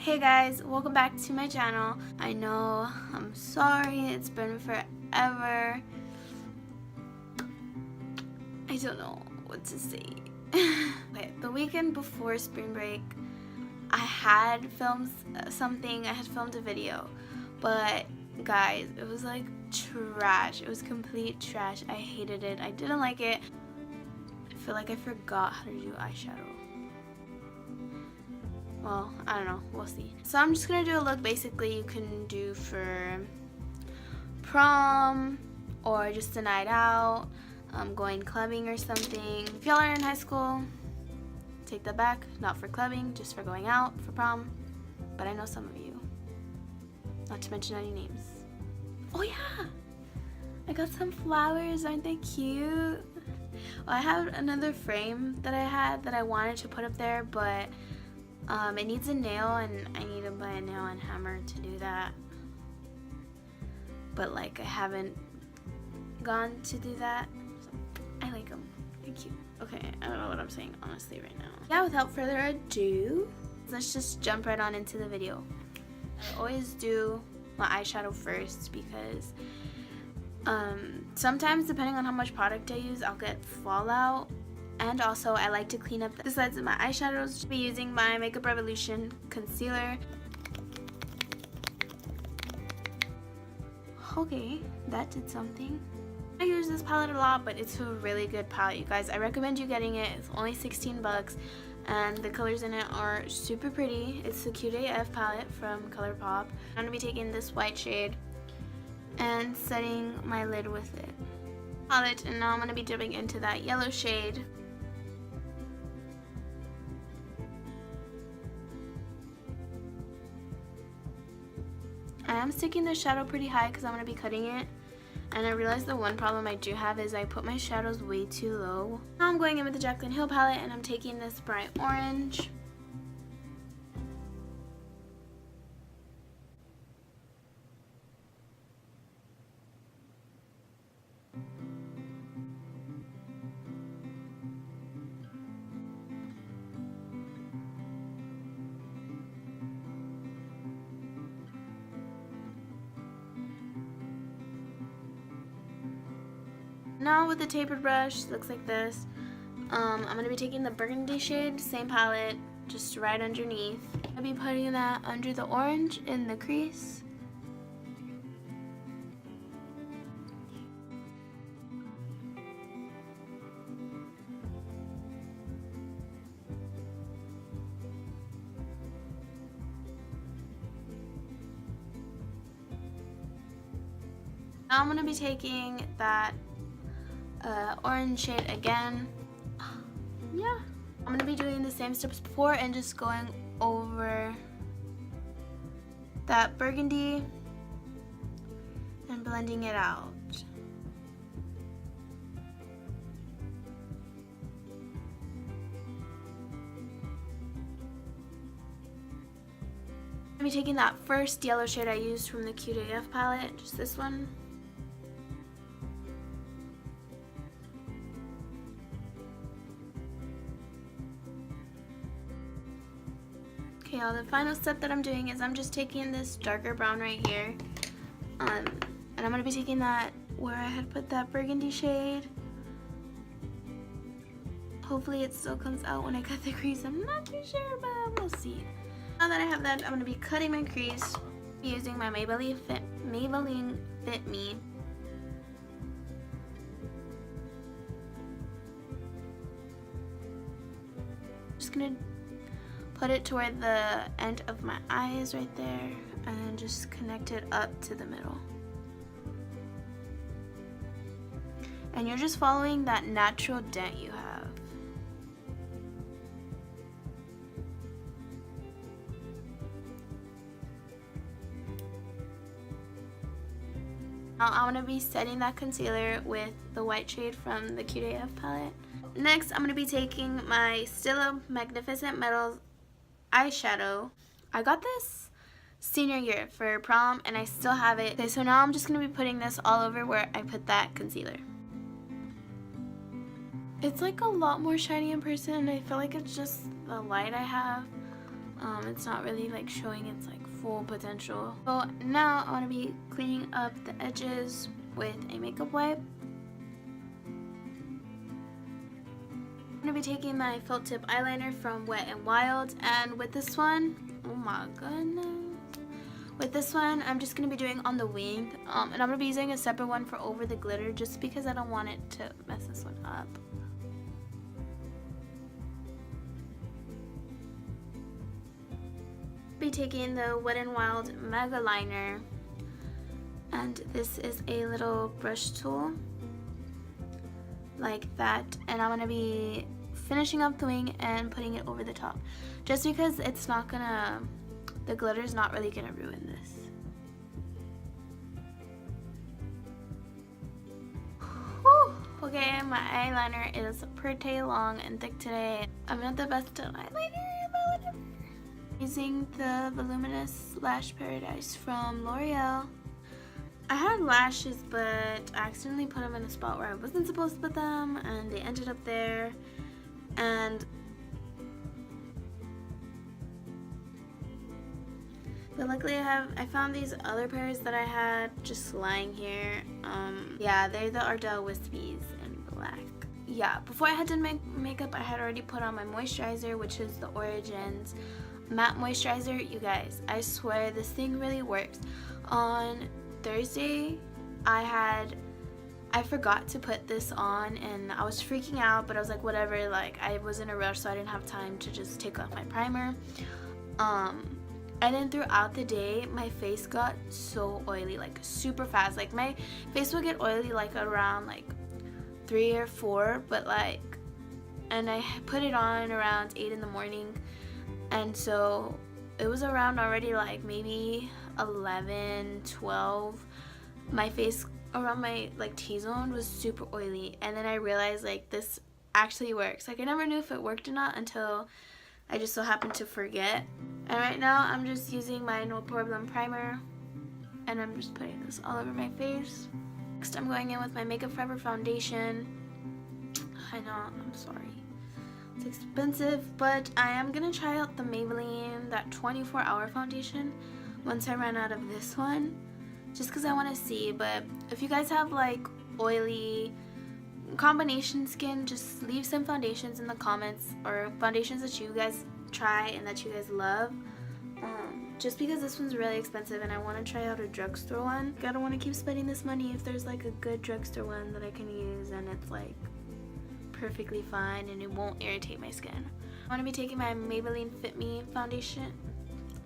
Hey guys, welcome back to my channel. I know, I'm sorry, it's been forever. I don't know what to say. Okay, the weekend before spring break, I had filmed something, I had filmed a video, but guys, it was like trash. It was complete trash. I hated it. I didn't like it. I feel like I forgot how to do eyeshadow. Well, I don't know, we'll see. So I'm just gonna do a look basically you can do for prom or just a night out, going clubbing or something. If y'all are in high school, take that back, not for clubbing, just for going out for prom. But I know some of you, not to mention any names. Oh yeah, I got some flowers, aren't they cute? Well, I have another frame that I had that I wanted to put up there, but it needs a nail and I need to buy a nail and hammer to do that. But like I haven't gone to do that. So I like them. They're cute. Okay, I don't know what I'm saying honestly right now. Yeah, without further ado, let's just jump right on into the video. I always do my eyeshadow first because sometimes depending on how much product I use, I'll get fallout. And also, I like to clean up the sides of my eyeshadows. I'll be using my Makeup Revolution concealer. Okay, that did something. I use this palette a lot, but it's a really good palette, you guys. I recommend you getting it. It's only 16 bucks, and the colors in it are super pretty. It's the Cute AF palette from ColourPop. I'm gonna be taking this white shade and setting my lid with it. Palette, and now I'm gonna be dipping into that yellow shade. I am sticking the shadow pretty high because I'm going to be cutting it, and I realized the one problem I do have is I put my shadows way too low. Now I'm going in with the Jaclyn Hill palette and I'm taking this bright orange. Now with the tapered brush, looks like this. I'm going to be taking the burgundy shade, same palette, just right underneath. I'll be putting that under the orange in the crease. Now I'm going to be taking that orange shade again. Yeah, I'm going to be doing the same steps before and just going over that burgundy and blending it out. I'm going to be taking that first yellow shade I used from the Cute AF palette, just this one. Okay, now the final step that I'm doing is I'm just taking this darker brown right here, and I'm going to be taking that where I had put that burgundy shade. Hopefully it still comes out when I cut the crease. I'm not too sure, but we'll see. Now that I have that, I'm going to be cutting my crease using my Maybelline Fit Me. Just going to put it toward the end of my eyes right there and then just connect it up to the middle. And you're just following that natural dent you have. Now I'm going to be setting that concealer with the white shade from the Cute AF palette. Next, I'm going to be taking my Stila Magnificent Metals eyeshadow. I got this senior year for prom and I still have it. Okay, so now I'm just going to be putting this all over where I put that concealer. It's like a lot more shiny in person. I feel like it's just the light I have. It's not really like showing its like full potential. So now I want to be cleaning up the edges with a makeup wipe. I'm going to be taking my felt tip eyeliner from Wet n Wild, and with this one, oh my goodness, with this one I'm just going to be doing on the wing, and I'm going to be using a separate one for over the glitter just because I don't want it to mess this one up. Be taking the Wet n Wild Mega Liner, and this is a little brush tool like that, and I'm gonna be finishing up the wing and putting it over the top just because it's not gonna, the glitter's not really gonna ruin this. Whew. Okay, my eyeliner is pretty long and thick today. I'm not the best at eyeliner, but whatever. Using the Voluminous Lash Paradise from L'Oreal. I had lashes, but I accidentally put them in a spot where I wasn't supposed to put them, and they ended up there. But luckily I found these other pairs that I had just lying here. Yeah, they're the Ardell Wispies in black. Yeah, before I had done makeup, I had already put on my moisturizer, which is the Origins matte moisturizer. You guys, I swear this thing really works. On Thursday I forgot to put this on and I was freaking out, but I was like whatever, like I was in a rush so I didn't have time to just take off my primer. And then throughout the day my face got so oily, like super fast. Like my face would get oily like around like 3 or 4, but like, and I put it on around 8 in the morning, and so it was around already like maybe 11, 12. My face around my like T-zone was super oily, and then I realized like this actually works. Like I never knew if it worked or not until I just so happened to forget. And right now I'm just using my No Problem primer, and I'm just putting this all over my face. Next I'm going in with my Makeup Forever foundation. I know, I'm sorry. It's expensive, but I am gonna try out the Maybelline, that 24-hour foundation, once I run out of this one, just because I want to see. But if you guys have like oily combination skin, just leave some foundations in the comments, or foundations that you guys try and that you guys love, just because this one's really expensive and I want to try out a drugstore one. I don't want to keep spending this money if there's like a good drugstore one that I can use and it's like perfectly fine and it won't irritate my skin. I want to be taking my Maybelline Fit Me foundation,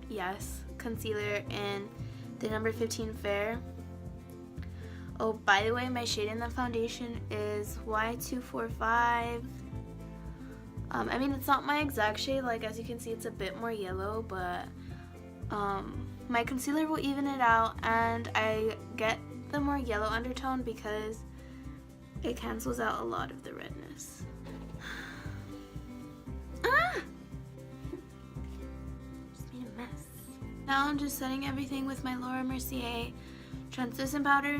yes, concealer in the number 15 Fair. Oh, by the way, my shade in the foundation is Y245. I mean, it's not my exact shade, like as you can see it's a bit more yellow, but my concealer will even it out, and I get the more yellow undertone because it cancels out a lot of the redness. Ah! Just made a mess. Now I'm just setting everything with my Laura Mercier translucent powder.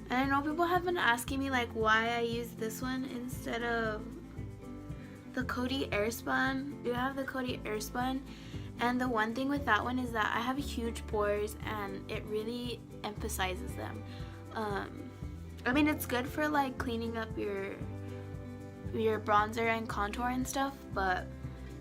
And I know people have been asking me like why I use this one instead of the Coty Airspun. I do have the Coty Airspun, and the one thing with that one is that I have huge pores and it really emphasizes them. I mean, it's good for like cleaning up your bronzer and contour and stuff, but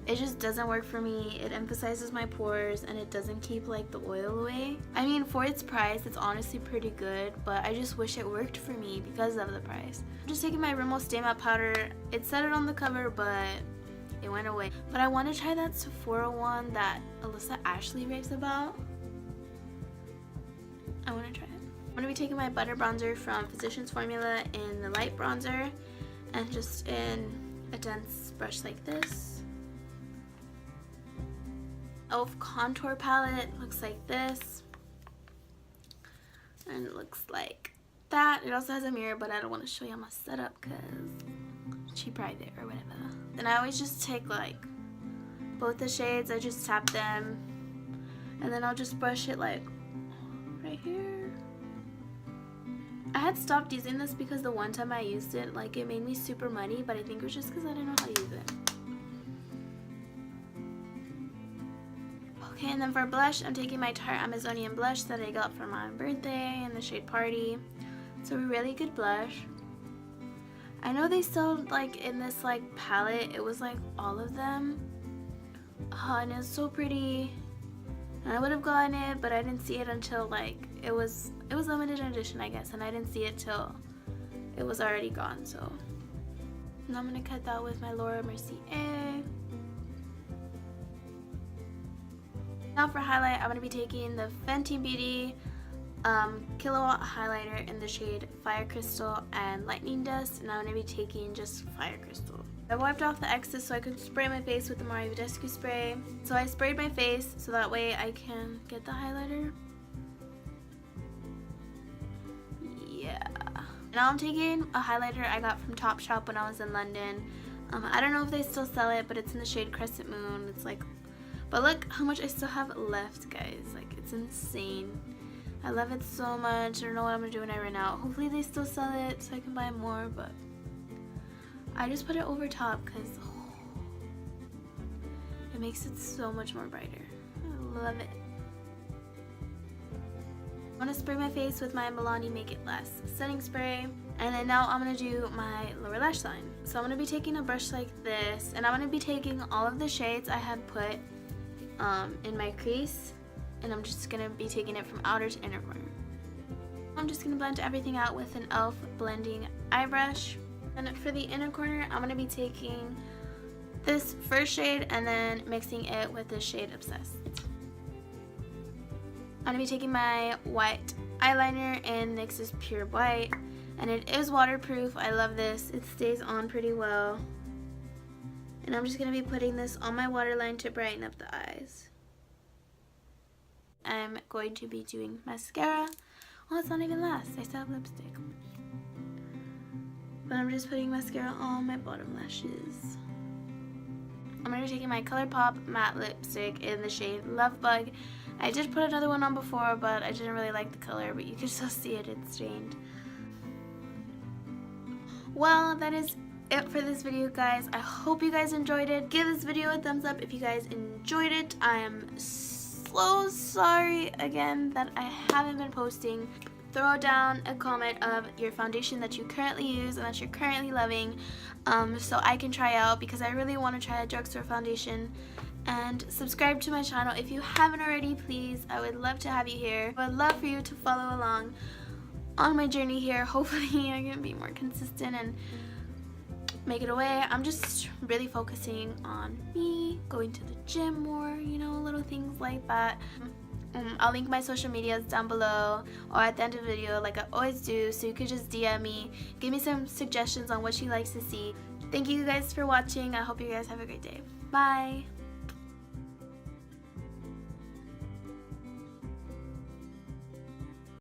it just doesn't work for me. It emphasizes my pores and it doesn't keep like the oil away. I mean, for its price, it's honestly pretty good, but I just wish it worked for me because of the price. I'm just taking my Rimmel Stay Matte Powder. It said it on the cover, but it went away. But I want to try that Sephora one that Alyssa Ashley raves about. I want to try it. I'm going to be taking my Butter Bronzer from Physicians Formula in the light bronzer, and just in a dense brush like this. e.l.f. contour palette looks like this, and it looks like that. It also has a mirror, but I don't want to show you my setup because cheap right there or whatever. Then I always just take like both the shades, I just tap them, and then I'll just brush it like right here. I had stopped using this because the one time I used it, like it made me super muddy, but I think it was just because I didn't know how to use it. Okay, and then for blush, I'm taking my Tarte Amazonian blush that I got for my birthday in the shade Party. It's a really good blush. I know they sold like in this like palette, it was like all of them. And it's so pretty. And I would have gotten it, but I didn't see it until like it was limited edition, I guess, and I didn't see it till it was already gone. So now I'm gonna cut that with my Laura Mercier. Now for highlight, I'm gonna be taking the Fenty Beauty Kilowatt highlighter in the shade Fire Crystal and Lightning Dust, and I'm going to be taking just Fire Crystal. I wiped off the excess so I could spray my face with the Mario Badescu spray. So I sprayed my face so that way I can get the highlighter. Yeah. Now I'm taking a highlighter I got from Topshop when I was in London. I don't know if they still sell it, but it's in the shade Crescent Moon. It's like, but look how much I still have left, guys. Like, it's insane. I love it so much. I don't know what I'm gonna do when I run out. Hopefully they still sell it so I can buy more, but I just put it over top because it makes it so much more brighter. I love it. I want to spray my face with my Milani Make It Last setting spray, and then now I'm gonna do my lower lash line. So I'm gonna be taking a brush like this, and I'm gonna be taking all of the shades I had put in my crease, and I'm just going to be taking it from outer to inner corner. I'm just going to blend everything out with an e.l.f. blending eye brush. And for the inner corner, I'm going to be taking this first shade and then mixing it with this shade Obsessed. I'm going to be taking my white eyeliner in NYX's Pure White, and it is waterproof. I love this. It stays on pretty well. And I'm just going to be putting this on my waterline to brighten up the eyes. I'm going to be doing mascara. Oh, it's not even last. I still have lipstick. But I'm just putting mascara on my bottom lashes. I'm going to be taking my ColourPop matte lipstick in the shade Love Bug. I did put another one on before, but I didn't really like the color, but you can still see it. It's stained. Well, that is it for this video, guys. I hope you guys enjoyed it. Give this video a thumbs up if you guys enjoyed it. I am so sorry again that I haven't been posting. Throw down a comment of your foundation that you currently use and that you're currently loving, so I can try out, because I really want to try a drugstore foundation. And subscribe to my channel if you haven't already, please. I would love to have you here. I would love for you to follow along on my journey here. Hopefully I can be more consistent and make it away. I'm just really focusing on me, going to the gym more, you know, little things like that. I'll link my social medias down below or at the end of the video like I always do, so you could just DM me, give me some suggestions on what you like to see. Thank you guys for watching. I hope you guys have a great day. Bye!